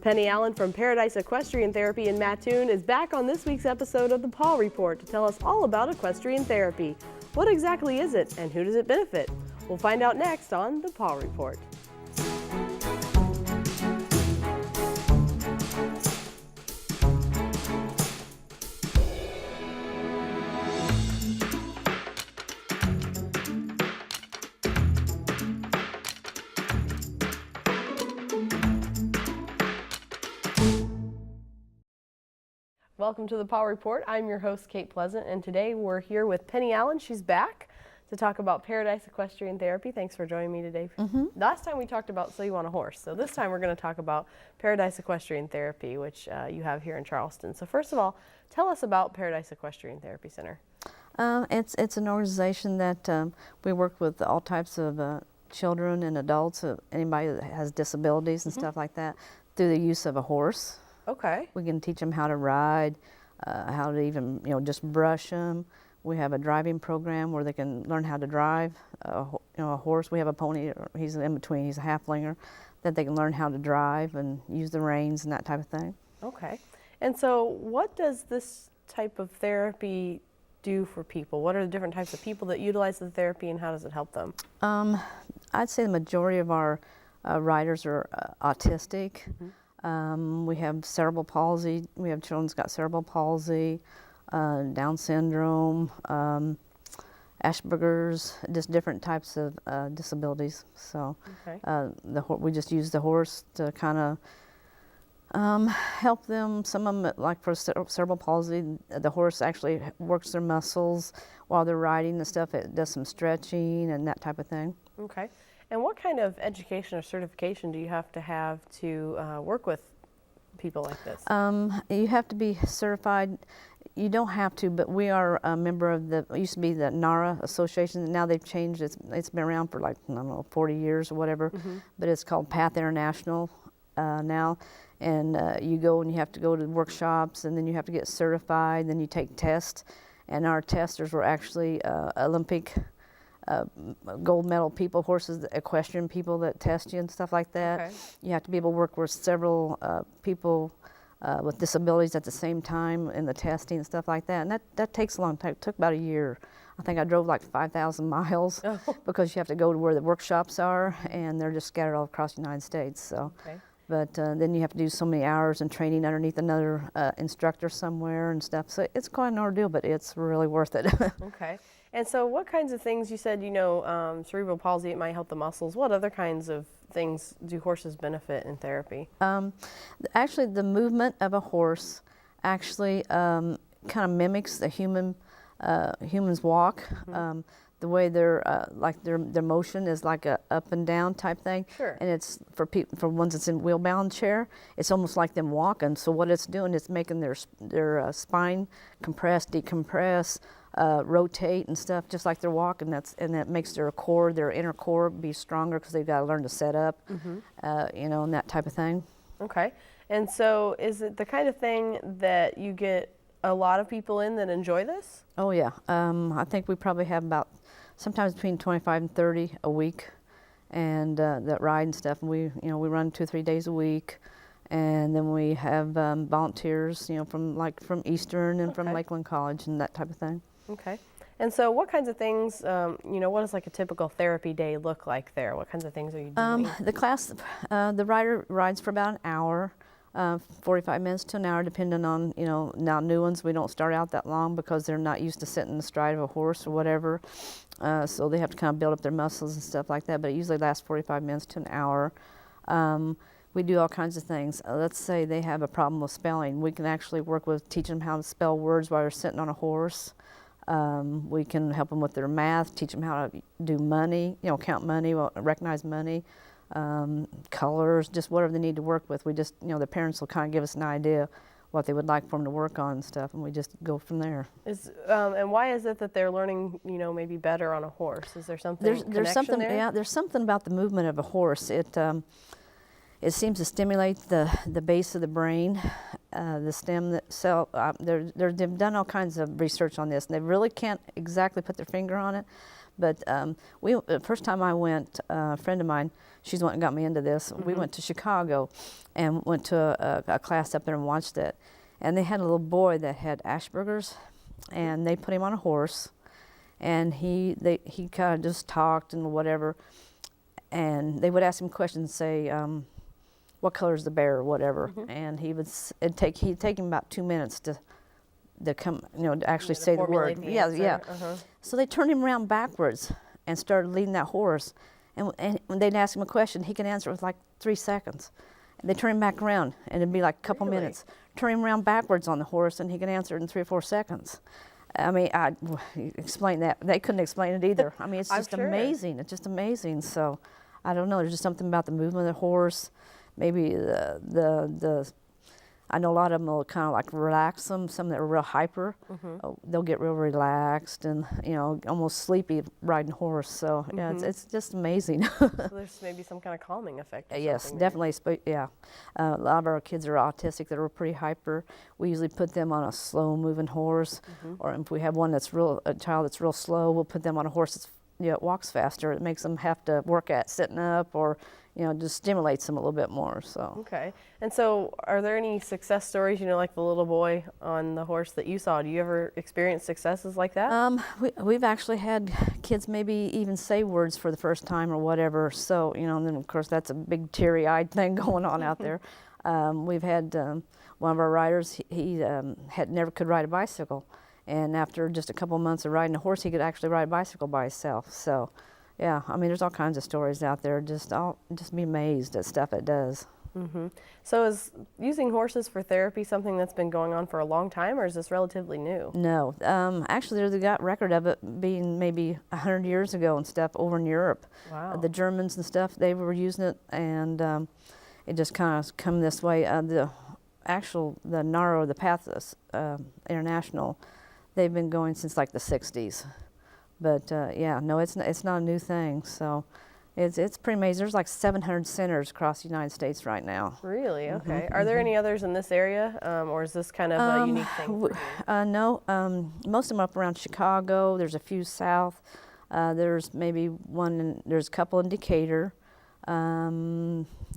Penny Allen from Paradise Equestrian Therapy in Mattoon is back on this week's episode of the Paw Report to tell us all about equestrian therapy. What exactly is it and who does it benefit? We'll find out next on the Paw Report. Welcome to the Paw Report. I'm your host, Kate Pleasant, and today we're here with Penny Allen. She's back to talk about Paradise Equestrian Therapy. Thanks for joining me today. Last time we talked about So You Want a Horse, so this time we're going to talk about Paradise Equestrian Therapy, which you have here in Charleston. So first of all, tell us about Paradise Equestrian Therapy Center. It's an organization that we work with all types of children and adults, anybody that has disabilities and stuff like that, through the use of a horse. Okay. We can teach them how to ride, how to even, just brush them. We have a driving program where they can learn how to drive a horse. We have a pony, he's in between, he's a halflinger, that they can learn how to drive and use the reins and that type of thing. Okay. And so what does this type of therapy do for people? What are the different types of people that utilize the therapy and how does it help them? I'd say the majority of our riders are autistic. We have cerebral palsy. We have children that's got cerebral palsy, Down syndrome, Asperger's, just different types of disabilities. So we just use the horse to kind of help them. Some of them, like for cerebral palsy, the horse actually works their muscles while they're riding and stuff. It does some stretching and that type of thing. Okay. And what kind of education or certification do you have to work with people like this? You have to be certified. You don't have to, but we are a member of it used to be the NARA Association. Now they've changed. It's been around for like, I don't know, 40 years or whatever, but it's called PATH International now. And you go and you have to go to workshops, and then you have to get certified, then you take tests. And our testers were actually Olympic gold medal people, horses, equestrian people that test you and stuff like that. Okay. You have to be able to work with several people with disabilities at the same time in the testing and stuff like that. And that takes a long time. It took about a year. I think I drove like 5,000 miles because you have to go to where the workshops are, and they're just scattered all across the United States. So. Okay. But then you have to do so many hours and training underneath another instructor somewhere and stuff. So it's quite an ordeal, but it's really worth it. Okay. And so what kinds of things, you said, cerebral palsy, it might help the muscles. What other kinds of things do horses benefit in therapy? Actually, the movement of a horse actually kind of mimics the human's walk. The way their motion is like a up and down type thing. Sure. And it's for ones that's in wheel-bound chair, it's almost like them walking. So what it's doing is making their spine compress, decompress, rotate and stuff, just like they're walking. And that makes their inner core, be stronger because they've got to learn to set up, and that type of thing. Okay. And so is it the kind of thing that you get a lot of people in that enjoy this? Oh yeah. I think we probably have about sometimes between 25 and 30 a week, and that ride and stuff. And we run 2 or 3 days a week, and then we have volunteers, from Eastern and from Lakeland College and that type of thing. Okay. And so what kinds of things, what does like a typical therapy day look like there? What kinds of things are you doing? The class, the rider rides for about an hour, 45 minutes to an hour, depending on, now new ones, we don't start out that long because they're not used to sitting astride of a horse or whatever. So they have to kind of build up their muscles and stuff like that, but it usually lasts 45 minutes to an hour. We do all kinds of things. Let's say they have a problem with spelling. We can actually work with teaching them how to spell words while they're sitting on a horse. We can help them with their math, teach them how to do money, count money, recognize money, colors, just whatever they need to work with. We just, the parents will kind of give us an idea what they would like for them to work on and stuff, and we just go from there. And why is it that they're learning, maybe better on a horse? Is there something? There's something there? Yeah, there's something about the movement of a horse. It seems to stimulate the base of the brain, the stem cell. They've done all kinds of research on this, and they really can't exactly put their finger on it, But the first time I went, a friend of mine, she's the one that got me into this. We went to Chicago and went to a class up there and watched it. And they had a little boy that had Asperger's, and they put him on a horse, and he kind of just talked and whatever. And they would ask him questions, say, what color is the bear or whatever. And he'd take him about 2 minutes to come, to actually say the word. Yeah. So they turned him around backwards and started leading that horse. And when they'd ask him a question, he could answer it with like 3 seconds. And they turn him back around, and it'd be like a couple minutes. Turn him around backwards on the horse, and he could answer it in 3 or 4 seconds. I mean, I explain that. They couldn't explain it either. I mean, it's just amazing. It's just amazing. So, I don't know. There's just something about the movement of the horse. Maybe the I know a lot of them will kind of like relax them. Some that are real hyper, they'll get real relaxed and almost sleepy riding horse. So yeah, it's just amazing. So there's maybe some kind of calming effect. Yes, definitely. Yeah, a lot of our kids are autistic that are pretty hyper. We usually put them on a slow moving horse, or if we have a child that's real slow, we'll put them on a horse that's it walks faster. It makes them have to work at sitting up, or just stimulates them a little bit more. So okay. And so, are there any success stories? Like the little boy on the horse that you saw. Do you ever experience successes like that? We've actually had kids maybe even say words for the first time or whatever. So and then of course that's a big teary-eyed thing going on out there. We've had one of our riders. He had never could ride a bicycle. And after just a couple of months of riding a horse, he could actually ride a bicycle by himself. So, yeah, I mean, there's all kinds of stories out there. Just be amazed at stuff it does. So, is using horses for therapy something that's been going on for a long time, or is this relatively new? No, actually, they got record of it being maybe 100 years ago and stuff over in Europe. Wow. The Germans and stuff, they were using it, and it just kind of come this way. The NARO, the Pathos International. They've been going since like the 60s, but yeah, no, it's not a new thing. So, it's pretty amazing. There's like 700 centers across the United States right now. Really? Okay. Are there any others in this area, or is this kind of a unique thing for you? No, most of them up around Chicago. There's a few south. There's maybe there's a couple in Decatur.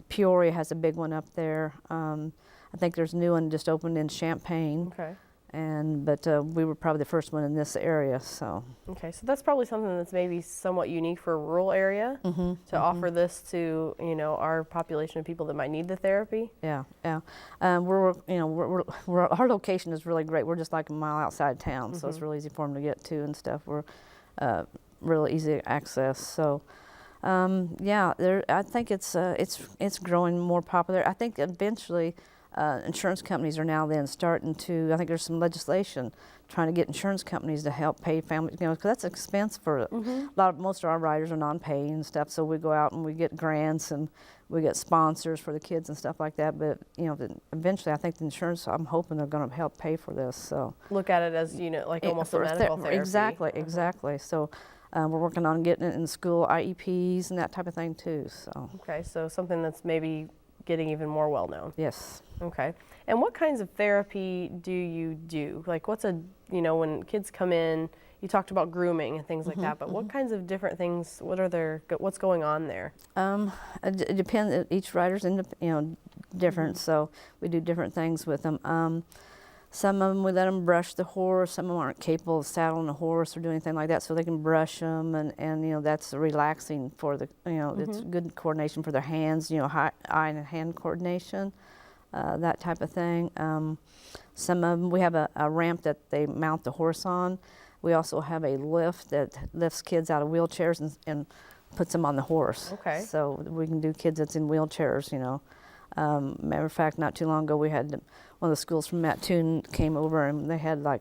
Peoria has a big one up there. I think there's a new one just opened in Champaign. Okay. But we were probably the first one in this area, so. Okay, so that's probably something that's maybe somewhat unique for a rural area to offer this to our population of people that might need the therapy. Yeah. Our location is really great. We're just like a mile outside town, so it's really easy for them to get to and stuff. We're really easy access. So, yeah, I think it's growing more popular. I think eventually. Insurance companies are now then starting to, I think there's some legislation trying to get insurance companies to help pay families, because that's expense for most of our riders are non-pay and stuff, so we go out and we get grants and we get sponsors for the kids and stuff like that, but eventually I think the insurance, I'm hoping they're going to help pay for this. So look at it as, like almost a medical therapy. Exactly. So we're working on getting it in school IEPs and that type of thing too. So okay, so something that's maybe getting even more well known. Yes. Okay. And what kinds of therapy do you do? Like when kids come in, you talked about grooming and things like that, but what kinds of different things, what's going on there? It depends, each rider's different, so we do different things with them. Some of them we let them brush the horse. Some of them aren't capable of saddling a horse or doing anything like that, so they can brush them, and that's relaxing for the it's good coordination for their hands, eye and hand coordination, that type of thing. Some of them we have a ramp that they mount the horse on. We also have a lift that lifts kids out of wheelchairs and puts them on the horse. Okay. So we can do kids that's in wheelchairs, Matter of fact, not too long ago, we had one of the schools from Mattoon came over, and they had like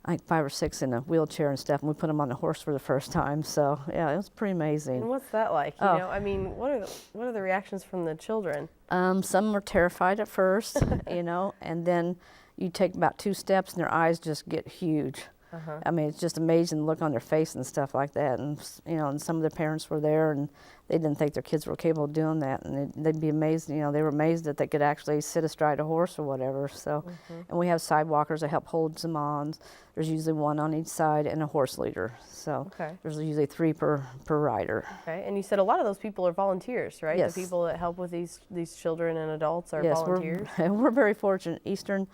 5 or 6 in a wheelchair and stuff, and we put them on the horse for the first time. So yeah, it was pretty amazing. And what's that like? You know, I mean, what are the reactions from the children? Some were terrified at first, and then you take about 2 steps, and their eyes just get huge. I mean, it's just amazing the look on their face and stuff like that. And and some of their parents were there, and they didn't think their kids were capable of doing that, and they'd be amazed. They were amazed that they could actually sit astride a horse or whatever. So, and we have sidewalkers that help hold them on. There's usually one on each side and a horse leader. So there's usually 3 per rider. Okay, and you said a lot of those people are volunteers, right? Yes. The people that help with these children and adults are volunteers. We're very fortunate. Eastern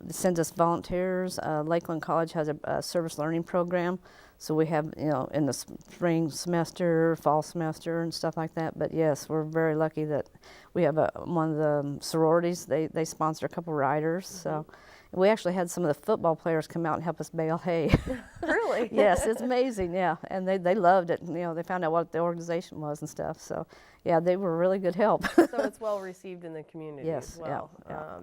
sends us volunteers. Lakeland College has a service learning program. So we have, in the spring semester, fall semester, and stuff like that. But yes, we're very lucky that we have one of the sororities. They sponsor a couple riders. So we actually had some of the football players come out and help us bale hay. Really? Yes, it's amazing. Yeah, and they loved it. They found out what the organization was and stuff. So yeah, they were really good help. So it's well received in the community. Yes. As well. Yeah.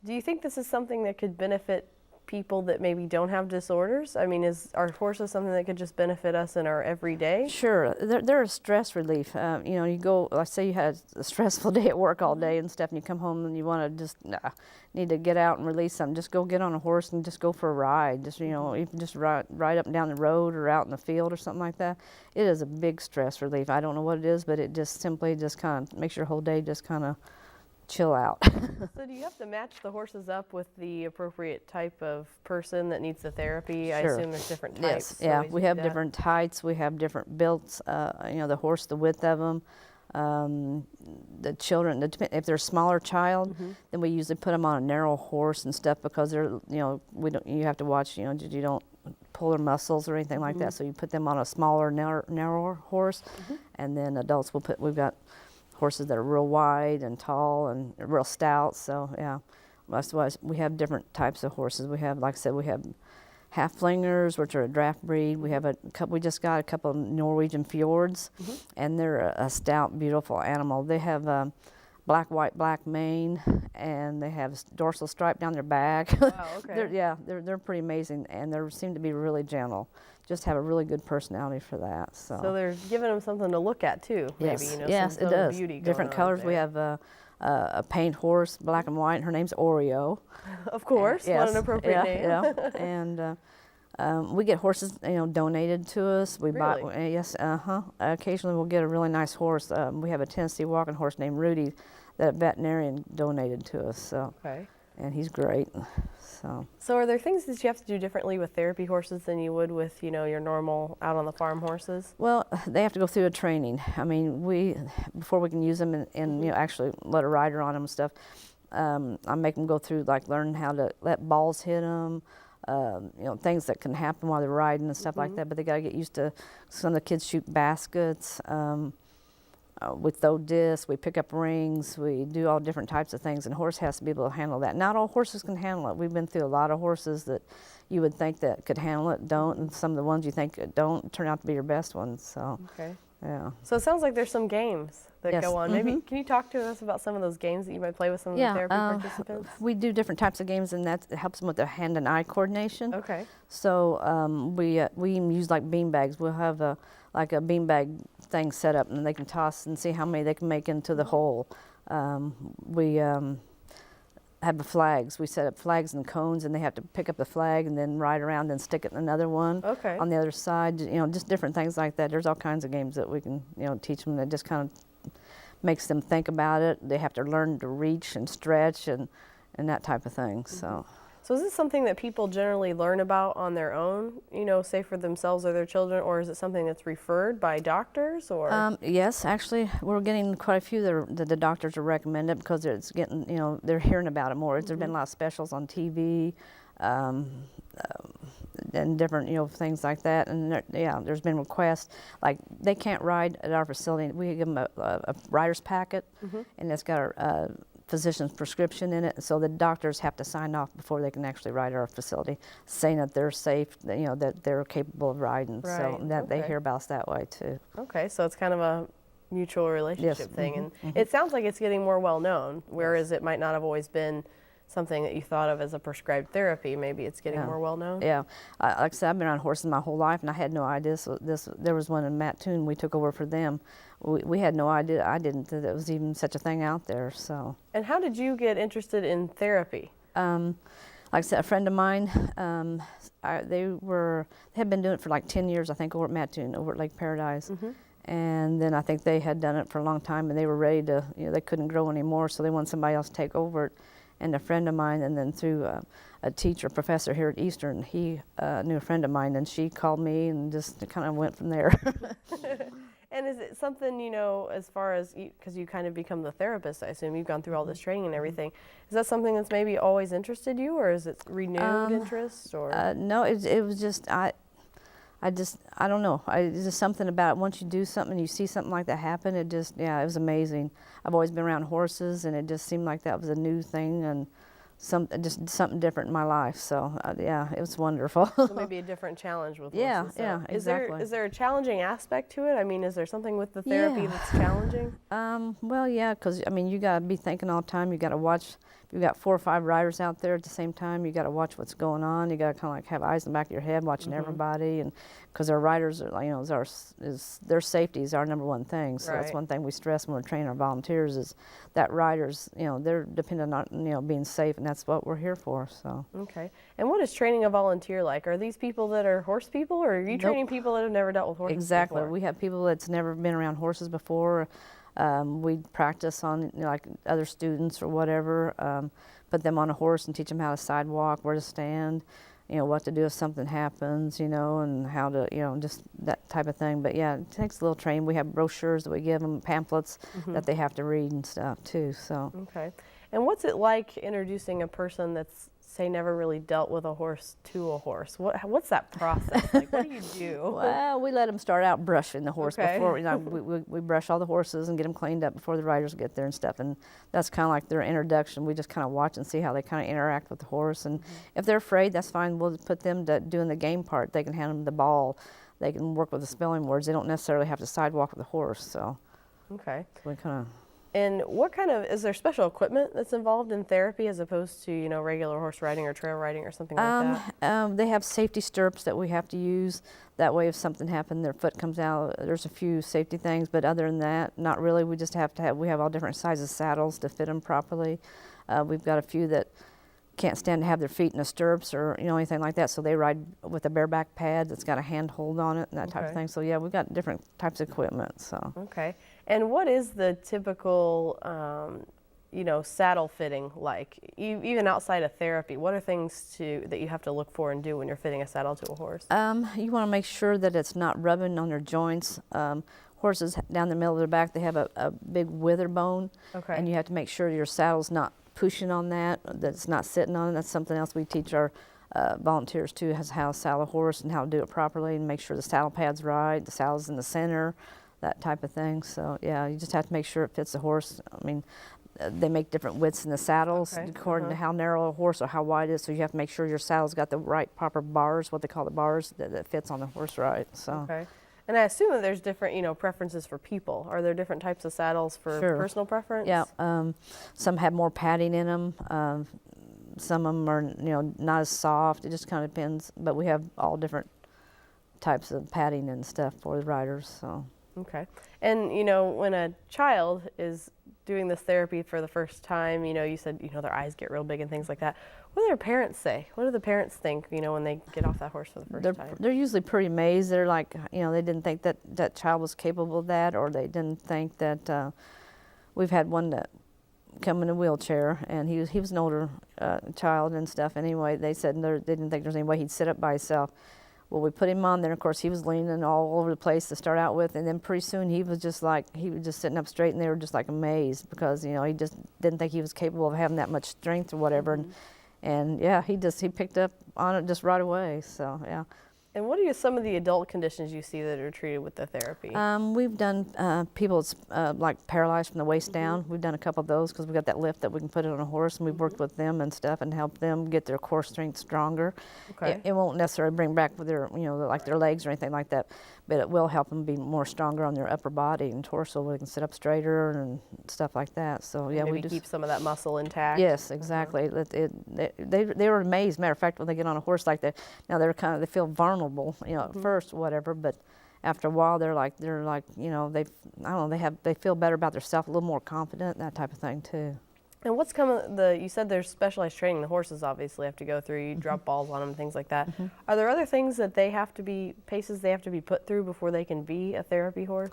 Do you think this is something that could benefit people that maybe don't have disorders? I mean, are horses something that could just benefit us in our everyday? Sure, they're a stress relief. You go, like say you had a stressful day at work all day and stuff, and you come home and you want to just need to get out and release something. Just go get on a horse and just go for a ride. Just even just ride up and down the road or out in the field or something like that. It is a big stress relief. I don't know what it is, but it just simply just kind of makes your whole day just kind of chill out. So do you have to match the horses up with the appropriate type of person that needs the therapy? Sure. I assume there's different types. Yes, yeah, we have different heights, we have different builds, the horse, the width of them. The children, if they're a smaller child, then we usually put them on a narrow horse and stuff because they're, you have to watch, you don't pull their muscles or anything like that. So you put them on a smaller, narrower horse, and then adults we've got horses that are real wide and tall and real stout. So yeah, that's why we have different types of horses. We have, like I said, we have half-flingers, which are a draft breed. We have we just got a couple of Norwegian fjords, and they're a stout, beautiful animal. They have black, white, black mane, and they have dorsal stripe down their back. Wow, okay. They're pretty amazing, and they seem to be really gentle. Just have a really good personality for that. So they're giving them something to look at too. Maybe, yes, some yes, it does. Beauty Different colors. We have a paint horse, black and white. Her name's Oreo. Of course, yes, what an appropriate name. Yeah, and we get horses, donated to us. We Really? buy, yes, occasionally we'll get a really nice horse. We have a Tennessee walking horse named Rudy that a veterinarian donated to us. So, and he's great. So are there things that you have to do differently with therapy horses than you would with, your normal out on the farm horses? Well, they have to go through a training. I mean, before we can use them and actually let a rider on them and stuff, I make them go through learn how to let balls hit them, things that can happen while they're riding and stuff like that. But they got to get used to. Some of the kids shoot baskets. We throw discs, we pick up rings, we do all different types of things, and a horse has to be able to handle that. Not all horses can handle it. We've been through a lot of horses that you would think that could handle it, don't, and some of the ones you think don't turn out to be your best ones. So, yeah. So it sounds like there's some games that go on. Maybe can you talk to us about some of those games that you might play with some of the therapy participants? We do different types of games, and that helps them with their hand and eye coordination. Okay. So we even use bean bags. We'll have a beanbag thing set up, and they can toss and see how many they can make into the hole. We have the flags. We set up flags and cones, and they have to pick up the flag and then ride around and stick it in another one on the other side. Just different things like that. There's all kinds of games that we can teach them that just kind of makes them think about it. They have to learn to reach and stretch and that type of thing. So is this something that people generally learn about on their own, say for themselves or their children, or is it something that's referred by doctors? Or yes, actually, we're getting quite a few that the doctors are recommended because it's getting, they're hearing about it more. There's been a lot of specials on TV and different, things like that. And there's been requests they can't ride at our facility. We give them a rider's packet, and it's got a physician's prescription in it, so the doctors have to sign off before they can actually ride at our facility, saying that they're safe, that they're capable of riding. Right. So that they hear about us that way too. Okay, so it's kind of a mutual relationship thing, and it sounds like it's getting more well known, whereas it might not have always been something that you thought of as a prescribed therapy. Maybe it's getting more well known. Yeah, like I said, I've been on horses my whole life, and I had no idea. There was one in Mattoon we took over for them. We had no idea. I didn't that there was even such a thing out there. So. And how did you get interested in therapy? like I said, a friend of mine, they had been doing it for like 10 years, I think, over at Mattoon, over at Lake Paradise. And then I think they had done it for a long time, and they were ready to, they couldn't grow anymore, so they wanted somebody else to take over it. And a friend of mine, and then through a teacher, professor here at Eastern, he knew a friend of mine, and she called me and just kind of went from there. And is it something, as far as, because you kind of become the therapist, I assume, you've gone through all this training and everything, is that something that's maybe always interested you, or is it renewed interest? Or No, it was just, I don't know. It's just something about it. Once you do something and you see something like that happen, it just, it was amazing. I've always been around horses, and it just seemed like that was a new thing and just something different in my life. So, it was wonderful. So maybe a different challenge with horses. Yeah, exactly. Is there a challenging aspect to it? I mean, is there something with the therapy that's challenging? Well, yeah, because, you got to be thinking all the time. You got to watch. You've got 4 or 5 riders out there at the same time. You got to watch what's going on. You got to kind of like have eyes in the back of your head, watching everybody, and because our riders are, their safety is our #1 thing. So that's one thing we stress when we're training our volunteers is that riders, they're dependent on being safe, and that's what we're here for. So. Okay. And what is training a volunteer like? Are these people that are horse people, or are you training people that have never dealt with horses Exactly. before? We have people that's never been around horses before. We practice on like other students or whatever, put them on a horse and teach them how to sidewalk, where to stand, what to do if something happens, and how to, just that type of thing. But yeah, it takes a little training. We have brochures that we give them, pamphlets that they have to read and stuff too. So. Okay. And what's it like introducing a person that's, say, never really dealt with a horse to a horse? What's that process like? What do you do? Well, we let them start out brushing the horse before, we brush all the horses and get them cleaned up before the riders get there and stuff. And that's kind of like their introduction. We just kind of watch and see how they kind of interact with the horse. And if they're afraid, that's fine. We'll put them to doing the game part. They can hand them the ball. They can work with the spelling words. They don't necessarily have to sidewalk with the horse. So. Okay. So we kind of. And what kind of, is there special equipment that's involved in therapy as opposed to, regular horse riding or trail riding or something like that? They have safety stirrups that we have to use. That way if something happened, their foot comes out. There's a few safety things, but other than that, not really. We just have to have, we have all different sizes saddles to fit them properly. We've got a few that can't stand to have their feet in the stirrups or, anything like that. So they ride with a bareback pad that's got a handhold on it and that type of thing. So yeah, we've got different types of equipment, so. Okay. And what is the typical, saddle fitting like? Even outside of therapy, what are things that you have to look for and do when you're fitting a saddle to a horse? You want to make sure that it's not rubbing on their joints. Horses down the middle of their back, they have a big wither bone. Okay. And you have to make sure your saddle's not pushing on that it's not sitting on it. That's something else we teach our volunteers too, how to saddle a horse and how to do it properly and make sure the saddle pad's right, the saddle's in the center, that type of thing. So yeah, you just have to make sure it fits the horse. I mean, they make different widths in the saddles according to how narrow a horse or how wide it is. So you have to make sure your saddle's got the right proper bars, what they call the bars, that fits on the horse right. So. Okay. And I assume that there's different, preferences for people. Are there different types of saddles for personal preference? Yeah. Some have more padding in them. Some of them are, not as soft. It just kind of depends. But we have all different types of padding and stuff for the riders. So. Okay. And, when a child is doing this therapy for the first time, you said, their eyes get real big and things like that. What do their parents say? What do the parents think, when they get off that horse for the first time? They're usually pretty amazed. They're like, they didn't think that child was capable of that, or they didn't think that, we've had one that come in a wheelchair, and he was an older child and stuff. Anyway, they said they didn't think there was any way he'd sit up by himself. Well, we put him on there, and of course he was leaning all over the place to start out with, and then pretty soon he was just sitting up straight, and they were just like amazed because he just didn't think he was capable of having that much strength or whatever, and yeah, he picked up on it just right away. So yeah. And what are some of the adult conditions you see that are treated with the therapy? We've done people like paralyzed from the waist down. We've done a couple of those because we got that lift that we can put it on a horse, and we've worked with them and stuff and helped them get their core strength stronger. Okay. It won't necessarily bring back with their, like their legs or anything like that, but it will help them be more stronger on their upper body and torso. They can sit up straighter and stuff like that. So yeah, we keep some of that muscle intact. Yes, exactly. They were amazed. Matter of fact, when they get on a horse like that, now they feel vulnerable, at first, whatever, but after a while they're like, they feel better about themselves, a little more confident, that type of thing too. And what's you said there's specialized training the horses obviously have to go through. You drop balls on them, things like that. Are there other things that paces they have to be put through before they can be a therapy horse?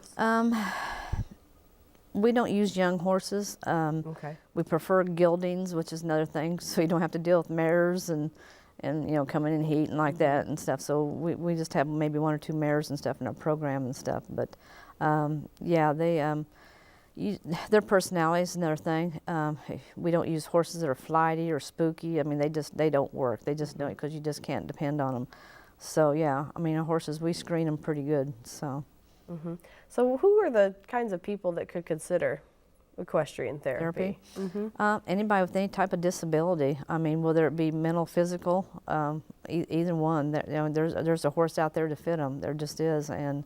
We don't use young horses. Okay. We prefer geldings, which is another thing, so you don't have to deal with mares and coming in heat and like that and stuff. So we just have maybe 1 or 2 mares and stuff in our program and stuff. But yeah, their personality is another thing. We don't use horses that are flighty or spooky. I mean, they don't work. They just don't, because you just can't depend on them. So yeah, I mean, our horses, we screen them pretty good. So. So who are the kinds of people that could consider equestrian therapy? Anybody with any type of disability. I mean, whether it be mental, physical, either one. There's a horse out there to fit them. There just is, and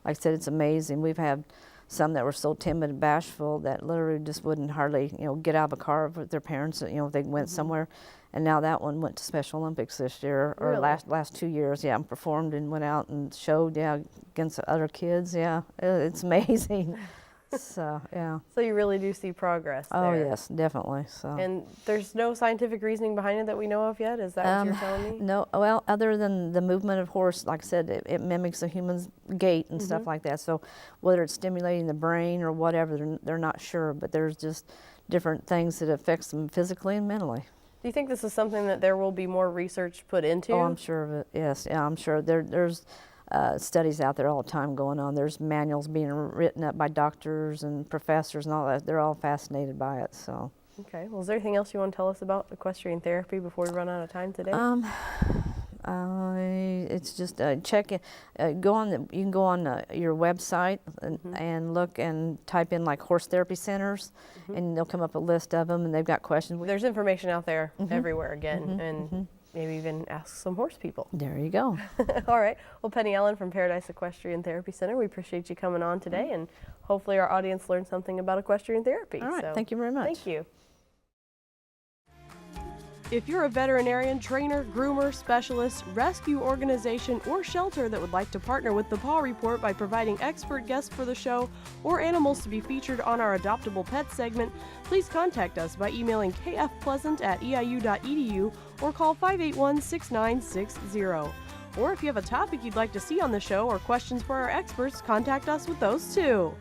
like I said, it's amazing. We've had some that were so timid and bashful that literally just wouldn't hardly get out of a car with their parents. If they went somewhere. And now that one went to Special Olympics this year, or really? last 2 years, yeah, and performed and went out and showed, yeah, against other kids, yeah. It's amazing. So, yeah. So you really do see progress there. Oh, yes, definitely. So. And there's no scientific reasoning behind it that we know of yet? Is that what you're telling me? No, well, other than the movement of horse, like I said, it mimics a human's gait and stuff like that. So whether it's stimulating the brain or whatever, they're not sure, but there's just different things that affects them physically and mentally. Do you think this is something that there will be more research put into? Oh, I'm sure of it, yes. Yeah, I'm sure. There's studies out there all the time going on. There's manuals being written up by doctors and professors and all that. They're all fascinated by it, so. Okay. Well, is there anything else you want to tell us about equestrian therapy before we run out of time today? It's just check it. You can go on your website and look and type in like horse therapy centers, and they'll come up a list of them, and they've got questions. There's information out there everywhere again, and maybe even ask some horse people. There you go. All right. Well, Penny Allen from Paradise Equestrian Therapy Center, we appreciate you coming on today, and hopefully our audience learned something about equestrian therapy. All right. So, thank you very much. Thank you. If you're a veterinarian, trainer, groomer, specialist, rescue organization, or shelter that would like to partner with the Paw Report by providing expert guests for the show or animals to be featured on our Adoptable Pets segment, please contact us by emailing kfpleasant@eiu.edu or call 581-6960. Or if you have a topic you'd like to see on the show or questions for our experts, contact us with those too.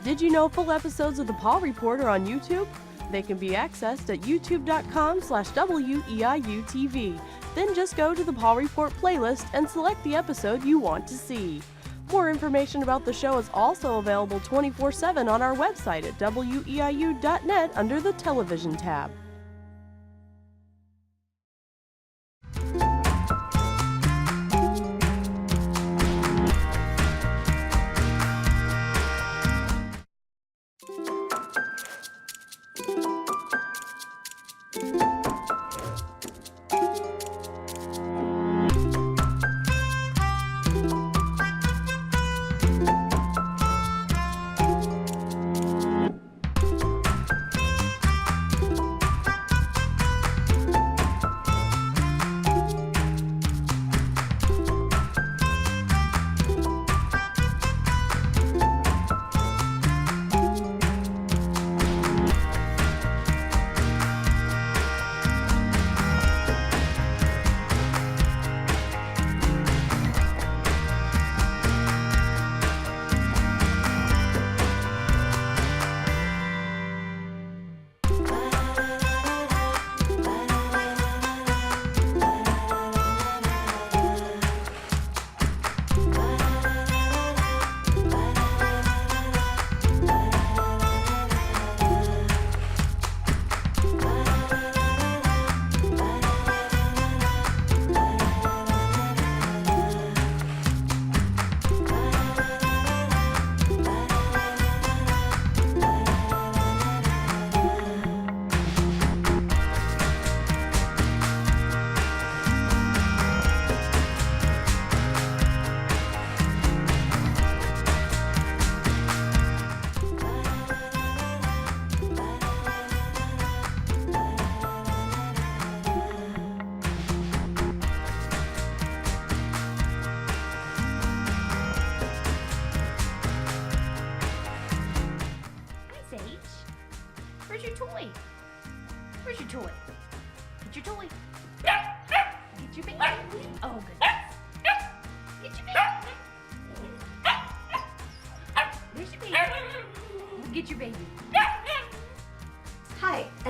Did you know full episodes of the Paw Report are on YouTube? They can be accessed at youtube.com/WEIUTV. Then just go to the Paw Report playlist and select the episode you want to see. More information about the show is also available 24/7 on our website at WEIU.net under the Television tab.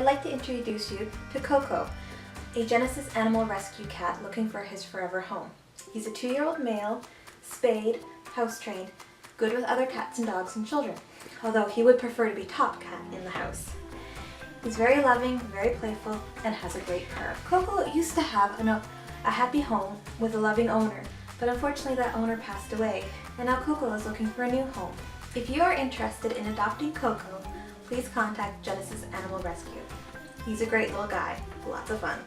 I'd like to introduce you to Coco, a Genesis Animal Rescue cat looking for his forever home. He's a 2-year-old male, spayed, house-trained, good with other cats and dogs and children, although he would prefer to be top cat in the house. He's very loving, very playful, and has a great purr. Coco used to have a happy home with a loving owner, but unfortunately that owner passed away, and now Coco is looking for a new home. If you are interested in adopting Coco, please contact Genesis Animal Rescue. He's a great little guy, lots of fun.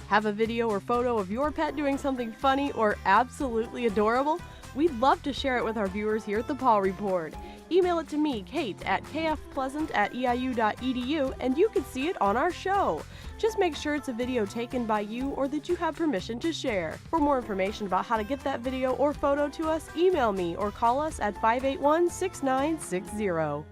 Have a video or photo of your pet doing something funny or absolutely adorable? We'd love to share it with our viewers here at the Paw Report. Email it to me, Kate, at kfpleasant@eiu.edu, and you can see it on our show. Just make sure it's a video taken by you or that you have permission to share. For more information about how to get that video or photo to us, email me or call us at 581-6960.